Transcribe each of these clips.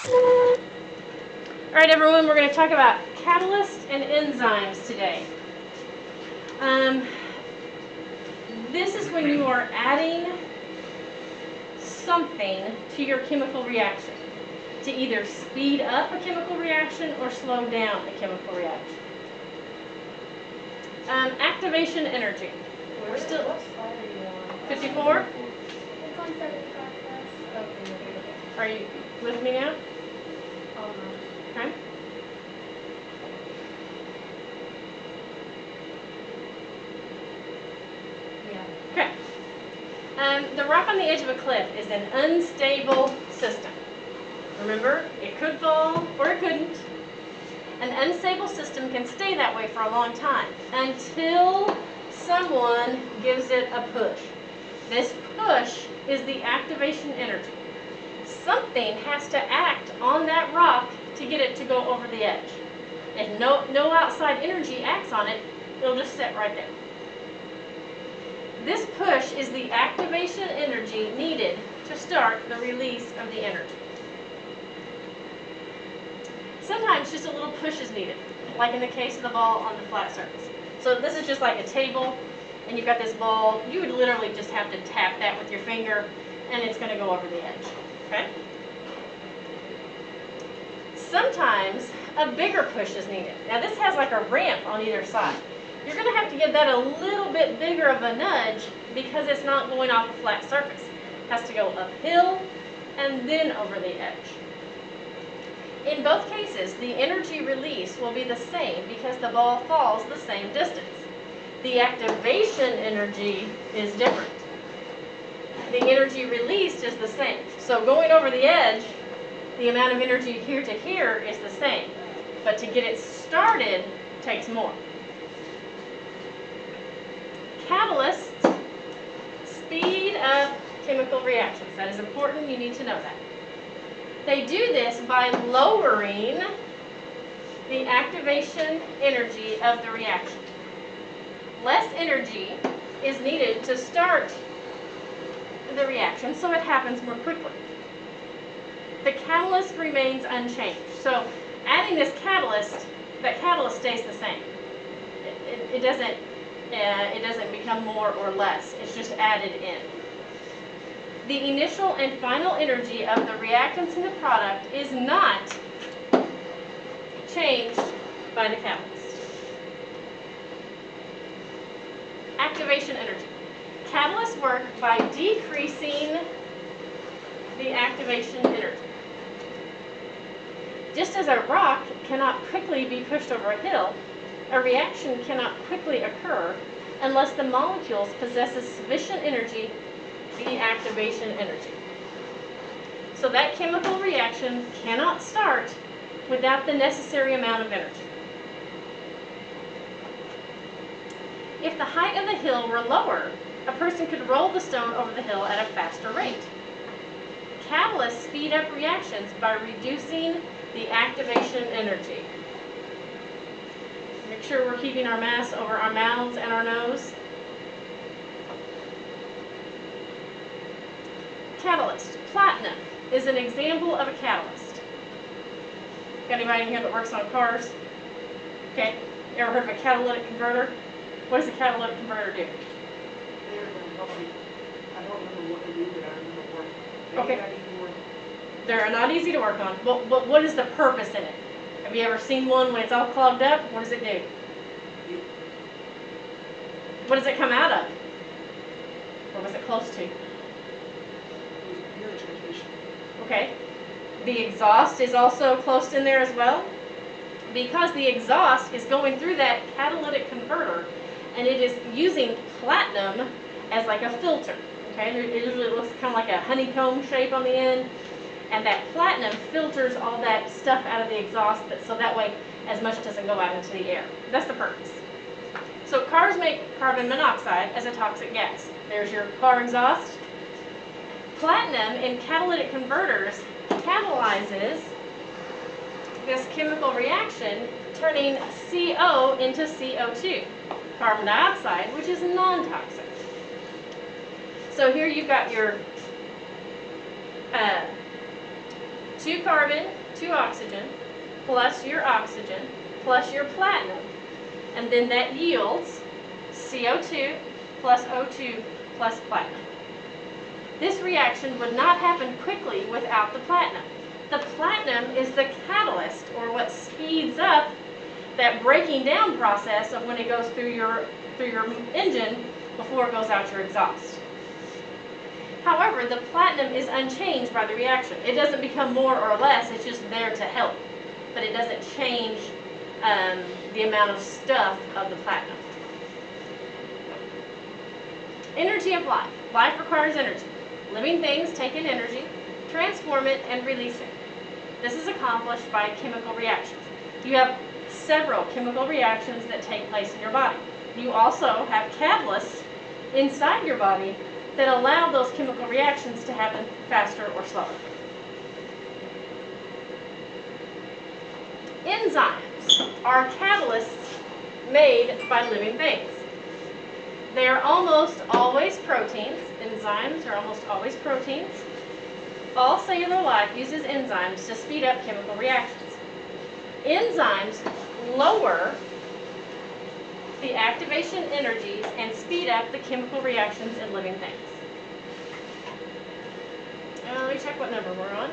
All right, everyone, we're going to talk about catalysts and enzymes today. This is when you are adding something to your chemical reaction to either speed up a chemical reaction or slow down a chemical reaction. Activation energy. We're still What slide are you on? 54. It's on 75 plus. Okay. Are you with me now? Okay. Yeah. Okay. The rock on the edge of a cliff is an unstable system. Remember, it could fall or it couldn't. An unstable system can stay that way for a long time until someone gives it a push. This push is the activation energy. Something has to act on that rock to get it to go over the edge. If no outside energy acts on it, it'll just sit right there. This push is the activation energy needed to start the release of the energy. Sometimes just a little push is needed, like in the case of the ball on the flat surface. So this is just like a table, and you've got this ball. You would literally just have to tap that with your finger, and it's going to go over the edge. Okay? Sometimes a bigger push is needed. Now this has like a ramp on either side. You're going to have to give that a little bit bigger of a nudge because it's not going off a flat surface. It has to go uphill and then over the edge. In both cases, the energy release will be the same because the ball falls the same distance. The activation energy is different. The energy released is the same. So going over the edge, the amount of energy here to here is the same. But to get it started takes more. Catalysts speed up chemical reactions. That is important. You need to know that. They do this by lowering the activation energy of the reaction. Less energy is needed to start the reaction, so it happens more quickly. The catalyst remains unchanged. So adding this catalyst, that catalyst stays the same. It doesn't become more or less. It's just added in. The initial and final energy of the reactants in the product is not changed by the catalyst. Activation energy. Catalysts work by decreasing the activation energy. Just as a rock cannot quickly be pushed over a hill, a reaction cannot quickly occur unless the molecules possess sufficient energy, the activation energy. So that chemical reaction cannot start without the necessary amount of energy. If the height of the hill were lower, a person could roll the stone over the hill at a faster rate. Catalysts speed up reactions by reducing the activation energy. Make sure we're keeping our mask over our mouths and our nose. Catalyst. Platinum is an example of a catalyst. Got anybody in here that works on cars? Okay. You ever heard of a catalytic converter? What does a catalytic converter do? I don't remember what they do, but I remember working. Okay. They're not easy to work on. But what is the purpose in it? Have you ever seen one when it's all clogged up? What does it do? What does it come out of? What was it close to? Okay. The exhaust is also close in there as well. Because the exhaust is going through that catalytic converter and it is using platinum as like a filter. Okay, it usually looks kind of like a honeycomb shape on the end. And that platinum filters all that stuff out of the exhaust so that way as much doesn't go out into the air. That's the purpose. So cars make carbon monoxide as a toxic gas. There's your car exhaust. Platinum in catalytic converters catalyzes this chemical reaction, turning CO into CO2, carbon dioxide, which is non-toxic. So here you've got your 2 carbon, 2 oxygen, plus your oxygen, plus your platinum. And then that yields CO2 plus O2 plus platinum. This reaction would not happen quickly without the platinum. The platinum is the catalyst, or what speeds up that breaking down process of when it goes through your engine before it goes out your exhaust. However, the platinum is unchanged by the reaction. It doesn't become more or less, it's just there to help. But it doesn't change the amount of stuff of the platinum. Energy of life. Life requires energy. Living things take in energy, transform it, and release it. This is accomplished by chemical reactions. You have several chemical reactions that take place in your body. You also have catalysts inside your body that allow those chemical reactions to happen faster or slower. Enzymes are catalysts made by living things. They are almost always proteins. Enzymes are almost always proteins. All cellular life uses enzymes to speed up chemical reactions. Enzymes lower the activation energies and speed up the chemical reactions in living things. Let me check what number we're on.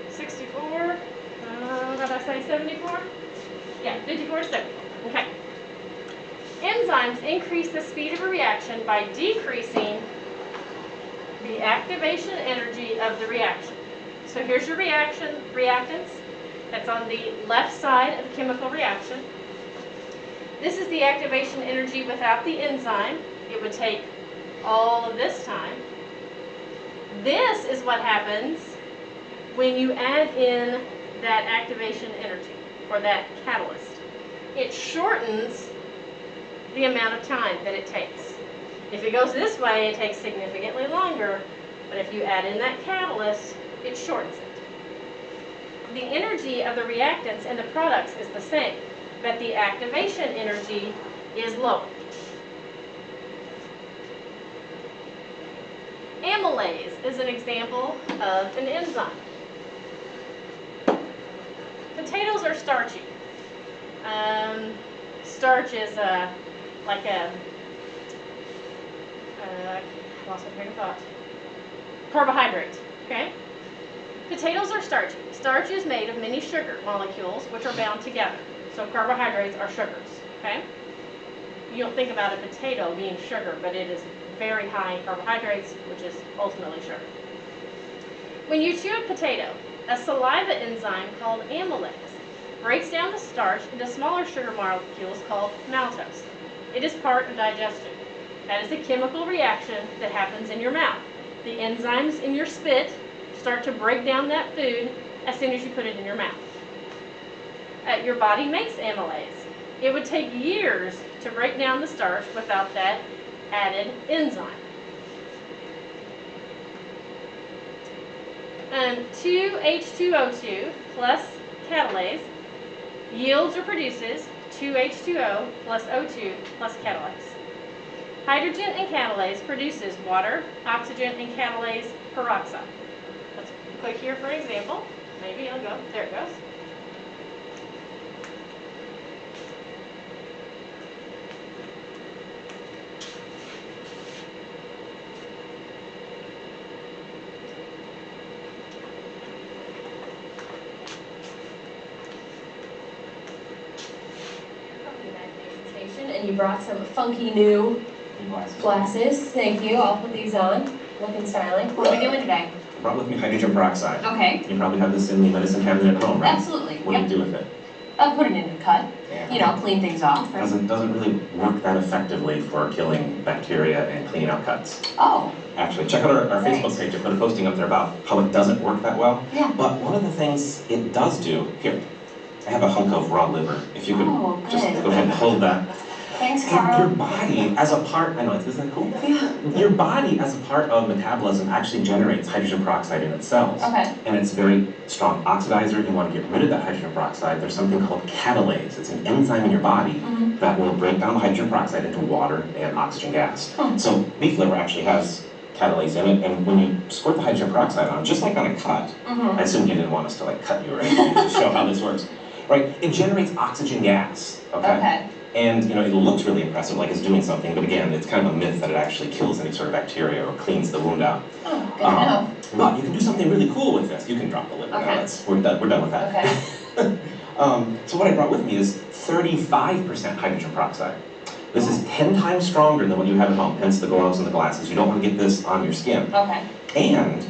64. What did I say, 74? Yeah, 54 to 74. Okay. Enzymes increase the speed of a reaction by decreasing the activation energy of the reaction. So here's your reactants. That's on the left side of the chemical reaction. This is the activation energy without the enzyme. It would take all of this time. This is what happens when you add in that activation energy, or that catalyst. It shortens the amount of time that it takes. If it goes this way, it takes significantly longer, but if you add in that catalyst, it shortens it. The energy of the reactants and the products is the same, but the activation energy is lower. Amylase is an example of an enzyme. Potatoes are starchy. Starch is like a, I lost my train of thought. Carbohydrate, okay? Potatoes are starchy. Starch is made of many sugar molecules which are bound together. So carbohydrates are sugars, okay? You don't think about a potato being sugar, but it is very high in carbohydrates, which is ultimately sugar. When you chew a potato, a saliva enzyme called amylase breaks down the starch into smaller sugar molecules called maltose. It is part of digestion. That is a chemical reaction that happens in your mouth. The enzymes in your spit start to break down that food as soon as you put it in your mouth. Your body makes amylase. It would take years to break down the starch without that added enzyme. 2H2O2 plus catalase yields or produces 2H2O plus O2 plus catalase. Hydrogen and catalase produces water, oxygen, and catalase peroxide. Let's click here for an example. Maybe it'll go. There it goes. And you brought some funky new glasses. Thank you. I'll put these on. Looking styling. What are we doing today? I brought with me hydrogen peroxide. Okay. You probably have this in the medicine cabinet at home, right? Absolutely. What do you do with it? I'll put it in a cut. Yeah. You know, clean things off. Right? Doesn't really work that effectively for killing bacteria and cleaning out cuts. Oh. Actually, check out our Facebook page. I put a posting up there about how it doesn't work that well. Yeah. But one of the things it does do, here, I have a hunk of raw liver. If you could just go ahead and hold that. Thanks, Carl. Your body, as a part, I know, isn't that cool? Yeah. Your body, as a part of metabolism, actually generates hydrogen peroxide in its cells. Okay. And it's a very strong oxidizer. You want to get rid of that hydrogen peroxide. There's something called catalase. It's an enzyme in your body that will break down the hydrogen peroxide into water and oxygen gas. So beef liver actually has catalase in it, and when you squirt the hydrogen peroxide on, just like on a cut, Mm-hmm. I assume you didn't want us to like cut you or anything to show how this works, right? It generates oxygen gas, Okay. And you know, it looks really impressive, like it's doing something, but again, it's kind of a myth that it actually kills any sort of bacteria or cleans the wound out. Oh, good to know. But you can do something really cool with this. You can drop the lid now. Okay. We're done with that. Okay. So what I brought with me is 35% hydrogen peroxide. This is 10 times stronger than what you have at home, hence the gloves and the glasses. You don't want to get this on your skin. Okay. And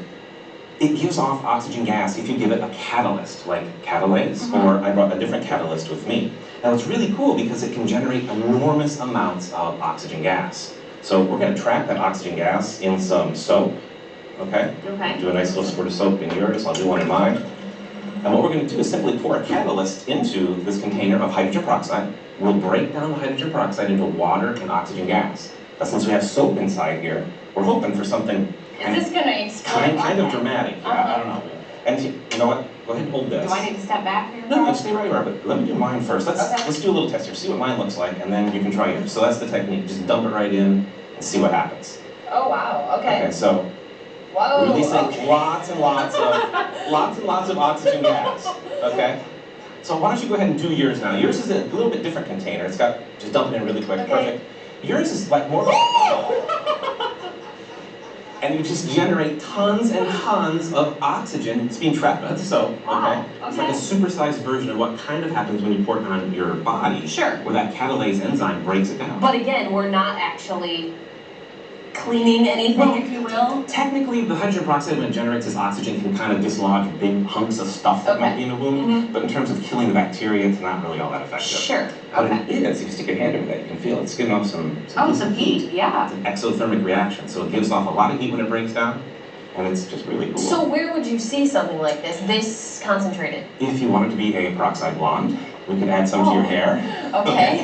it gives off oxygen gas if you give it a catalyst, like catalase, Mhm. or I brought a different catalyst with me. Now it's really cool because it can generate enormous amounts of oxygen gas. So we're going to trap that oxygen gas in some soap, okay? Okay. Do a nice little squirt of soap in yours, I'll do one in mine. And what we're going to do is simply pour a catalyst into this container of hydrogen peroxide. We'll break down the hydrogen peroxide into water and oxygen gas. But since we have soap inside here, we're hoping for something Is this gonna explode? kind of Okay. dramatic. Yeah, I don't know. And you know what? Go ahead and hold this. Do I need to step back here? No, stay right where you are, but let me do mine first. Okay. Let's do a little test here, see what mine looks like, and then you can try yours. So that's the technique, just dump it right in and see what happens. Oh, wow, okay. So Whoa, we're releasing okay. lots and lots of oxygen gas, okay? So why don't you go ahead and do yours now. Yours is a little bit different container. It's got, just dump it in really quick, Okay. perfect. Yours is like more of a, and you just generate tons and tons of oxygen. It's being trapped by the soap, okay? Wow, It's like a okay. supersized version of what kind of happens when you pour it on your body. Sure. Where that catalase enzyme breaks it down. But again, we're not actually cleaning anything, if you will. Technically, the hydrogen peroxide, when it generates this oxygen, can kind of dislodge big hunks of stuff that might Okay. be in a wound. Mhm. But in terms of killing the bacteria, it's not really all that effective. Sure, But okay. it is, if you stick your hand over that, you can feel it. It's giving off some Oh, some heat, yeah. It's an exothermic reaction, so it gives off a lot of heat when it breaks down, and it's just really cool. So where would you see something like this concentrated? If you want it to be a peroxide blonde, we could add some to your hair. Okay.